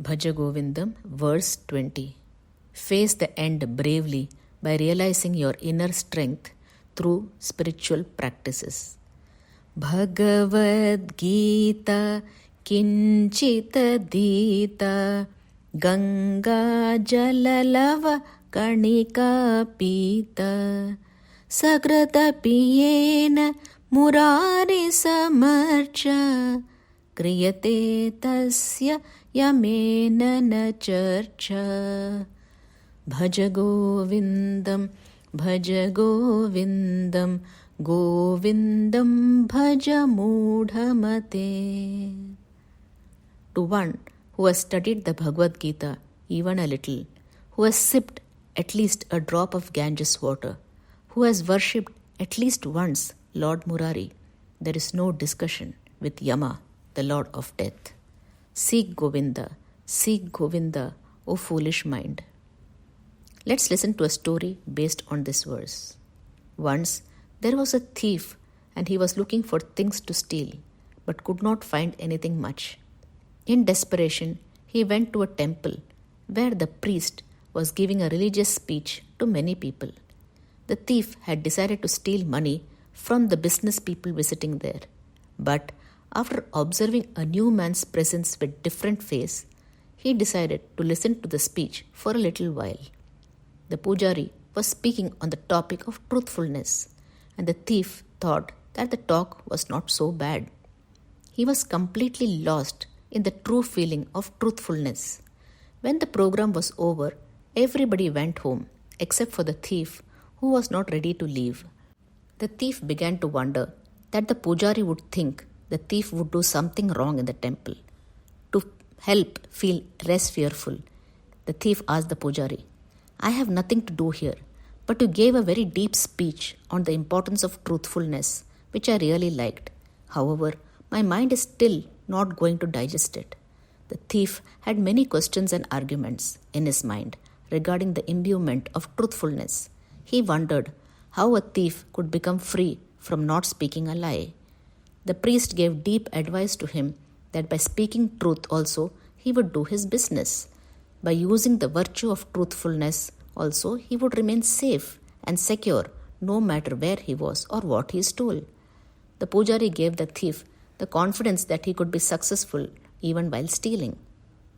Bhaja Govindam, verse 20. Face the end bravely by realizing your inner strength through spiritual practices. Bhagavadgita Kincidadhita Ganga Jalalavakanika Pita Sakrdapi Yena Murarisamarca Kriyate Tasye Yamena Carca. Bhaja Govindam, Bhaja Govindam, Govindam Bhaja Mudhamate. To one who has studied the Bhagavad Gita even a little, who has sipped at least a drop of Ganges water, who has worshipped at least once Lord Murari, there is no discussion with Yama, the Lord of Death. Seek Govinda, O foolish mind. Let's listen to a story based on this verse. Once there was a thief and he was looking for things to steal but could not find anything much. In desperation, he went to a temple where the priest was giving a religious speech to many people. The thief had decided to steal money from the business people visiting there. But after observing a new man's presence with different face, he decided to listen to the speech for a little while. The pujari was speaking on the topic of truthfulness, and the thief thought that the talk was not so bad. He was completely lost in the true feeling of truthfulness. When the program was over, everybody went home except for the thief, who was not ready to leave. The thief began to wonder that the pujari would think the thief would do something wrong in the temple. To help feel less fearful, the thief asked the pujari, "I have nothing to do here, but you gave a very deep speech on the importance of truthfulness, which I really liked. However, my mind is still not going to digest it." The thief had many questions and arguments in his mind regarding the imbuement of truthfulness. He wondered how a thief could become free from not speaking a lie. The priest gave deep advice to him that by speaking truth also he would do his business. By using the virtue of truthfulness also he would remain safe and secure no matter where he was or what he stole. The pujari gave the thief the confidence that he could be successful even while stealing.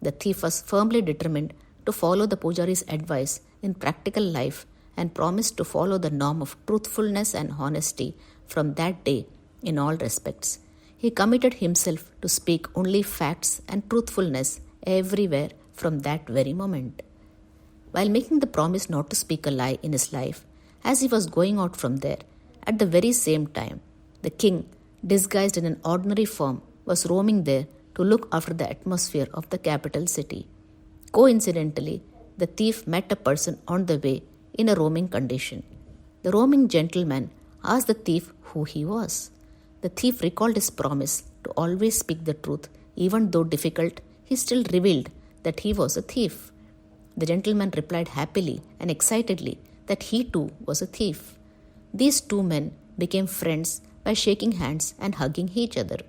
The thief was firmly determined to follow the pujari's advice in practical life and promised to follow the norm of truthfulness and honesty from that day in all respects. He committed himself to speak only facts and truthfulness everywhere from that very moment. While making the promise not to speak a lie in his life, as he was going out from there, at the very same time, the king, disguised in an ordinary form, was roaming there to look after the atmosphere of the capital city. Coincidentally, the thief met a person on the way in a roaming condition. The roaming gentleman asked the thief who he was. The thief recalled his promise to always speak the truth. Even though difficult, he still revealed that he was a thief. The gentleman replied happily and excitedly that he too was a thief. These two men became friends by shaking hands and hugging each other.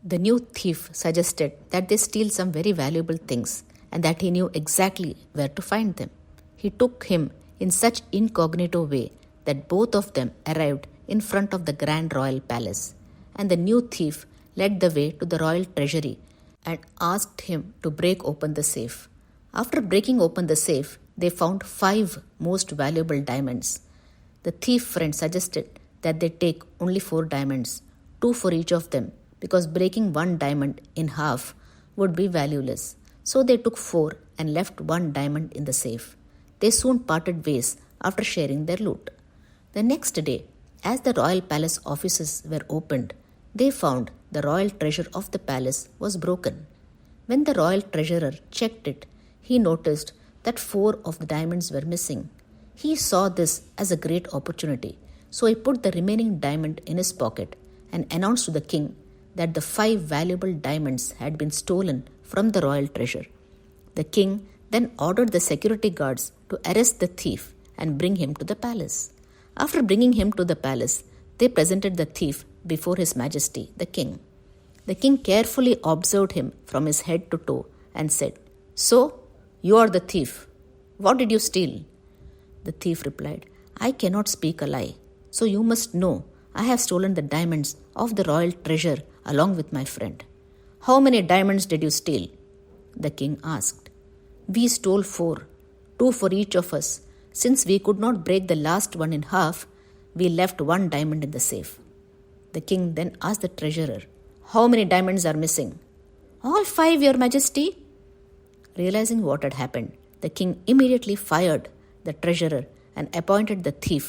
The new thief suggested that they steal some very valuable things and that he knew exactly where to find them. He took him in such incognito way that both of them arrived in front of the grand royal palace, and the new thief led the way to the royal treasury and asked him to break open the safe. After breaking open the safe, they found 5 most valuable diamonds. The thief friend suggested that they take only 4 diamonds, 2 for each of them, because breaking 1 diamond in half would be valueless. So they took 4 and left 1 diamond in the safe. They soon parted ways after sharing their loot. The next day, as the royal palace offices were opened, they found the royal treasure of the palace was broken. When the royal treasurer checked it, he noticed that 4 of the diamonds were missing. He saw this as a great opportunity, so he put the remaining diamond in his pocket and announced to the king that the 5 valuable diamonds had been stolen from the royal treasure. The king then ordered the security guards to arrest the thief and bring him to the palace. After bringing him to the palace, they presented the thief before His Majesty, the king. The king carefully observed him from his head to toe and said, "So, you are the thief. What did you steal?" The thief replied, "I cannot speak a lie. So you must know I have stolen the diamonds of the royal treasure along with my friend." "How many diamonds did you steal?" the king asked. "We stole 4, 2 for each of us. Since we could not break the last one in half, we left 1 diamond in the safe." The king then asked the treasurer, "How many diamonds are missing?" "All 5, Your Majesty." Realizing what had happened, the king immediately fired the treasurer and appointed the thief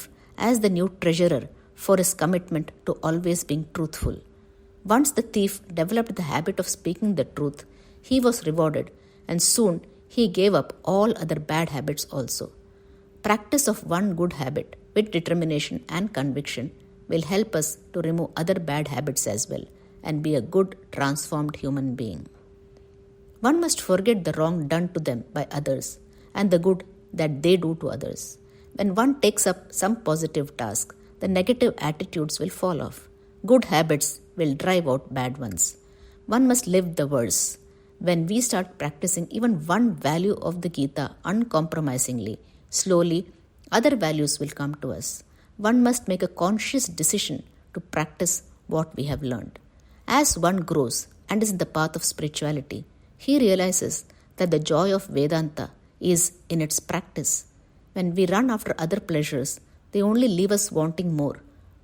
as the new treasurer for his commitment to always being truthful. Once the thief developed the habit of speaking the truth, he was rewarded, and soon he gave up all other bad habits also. Practice of one good habit with determination and conviction will help us to remove other bad habits as well and be a good, transformed human being. One must forget the wrong done to them by others and the good that they do to others. When one takes up some positive task, the negative attitudes will fall off. Good habits will drive out bad ones. One must live the verse. When we start practicing even one value of the Gita uncompromisingly, slowly, other values will come to us. One must make a conscious decision to practice what we have learned. As one grows and is in the path of spirituality, he realizes that the joy of Vedanta is in its practice. When we run after other pleasures, they only leave us wanting more.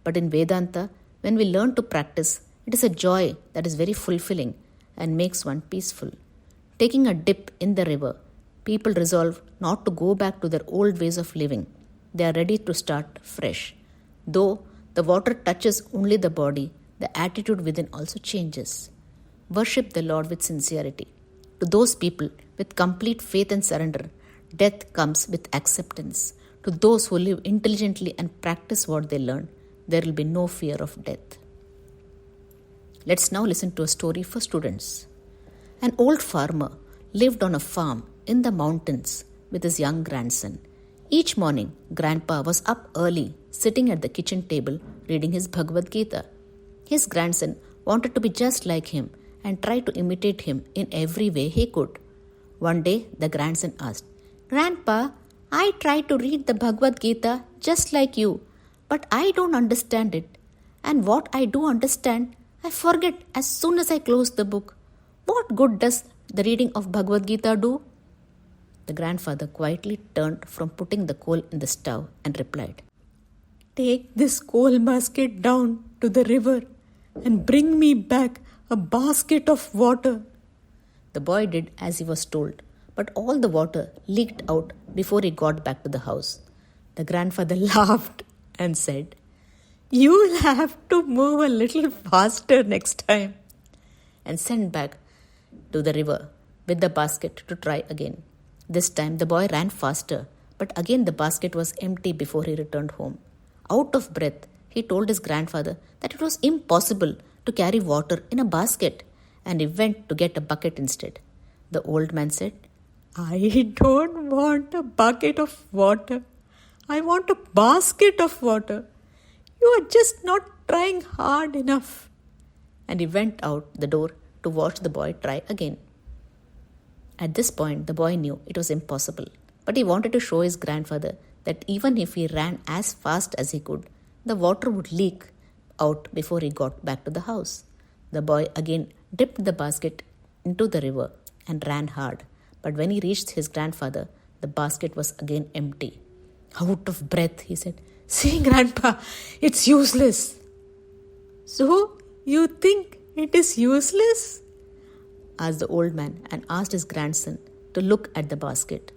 But in Vedanta, when we learn to practice, it is a joy that is very fulfilling and makes one peaceful. Taking a dip in the river, people resolve not to go back to their old ways of living. They are ready to start fresh. Though the water touches only the body, the attitude within also changes. Worship the Lord with sincerity. To those people with complete faith and surrender, death comes with acceptance. To those who live intelligently and practice what they learn, there will be no fear of death. Let's now listen to a story for students. An old farmer lived on a farm in the mountains with his young grandson. Each morning, Grandpa was up early, sitting at the kitchen table, reading his Bhagavad Gita. His grandson wanted to be just like him and tried to imitate him in every way he could. One day, the grandson asked, "Grandpa, I tried to read the Bhagavad Gita just like you, but I don't understand it. And what I do understand, I forget as soon as I close the book. What good does the reading of Bhagavad Gita do?" The grandfather quietly turned from putting the coal in the stove and replied, "Take this coal basket down to the river and bring me back a basket of water." The boy did as he was told, but all the water leaked out before he got back to the house. The grandfather laughed and said, "You'll have to move a little faster next time," and sent back to the river with the basket to try again. This time the boy ran faster, but again the basket was empty before he returned home. Out of breath, he told his grandfather that it was impossible to carry water in a basket, and he went to get a bucket instead. The old man said, "I don't want a bucket of water. I want a basket of water. You are just not trying hard enough." And he went out the door to watch the boy try again. At this point, the boy knew it was impossible, but he wanted to show his grandfather that even if he ran as fast as he could, the water would leak out before he got back to the house. The boy again dipped the basket into the river and ran hard, but when he reached his grandfather, the basket was again empty. Out of breath, he said, "See, Grandpa, it's useless." "So, you think it is useless?" asked the old man and asked his grandson to look at the basket.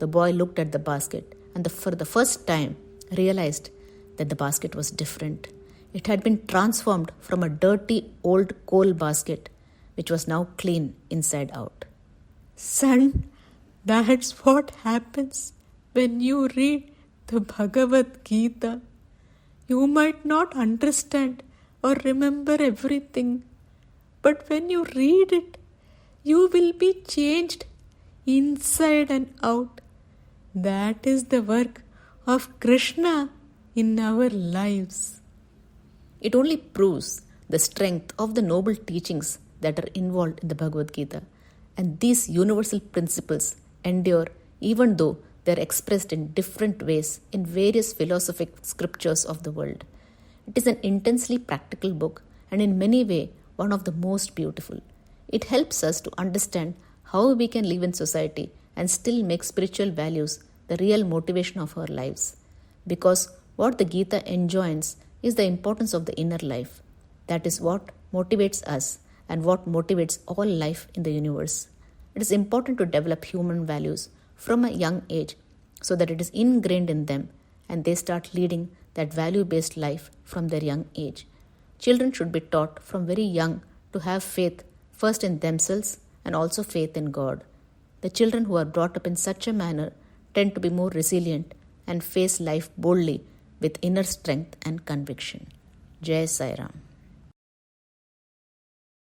The boy looked at the basket and for the first time realized that the basket was different. It had been transformed from a dirty old coal basket, which was now clean inside out. "Son, that's what happens when you read the Bhagavad Gita. You might not understand or remember everything, but when you read it, you will be changed inside and out. That is the work of Krishna in our lives." It only proves the strength of the noble teachings that are involved in the Bhagavad Gita. And these universal principles endure even though they are expressed in different ways in various philosophic scriptures of the world. It is an intensely practical book and in many ways one of the most beautiful. It helps us to understand how we can live in society and still make spiritual values the real motivation of our lives. Because what the Gita enjoins is the importance of the inner life. That is what motivates us and what motivates all life in the universe. It is important to develop human values from a young age so that it is ingrained in them and they start leading that value-based life from their young age. Children should be taught from very young to have faith first in themselves and also faith in God. The children who are brought up in such a manner tend to be more resilient and face life boldly with inner strength and conviction. Jai Sai Ram.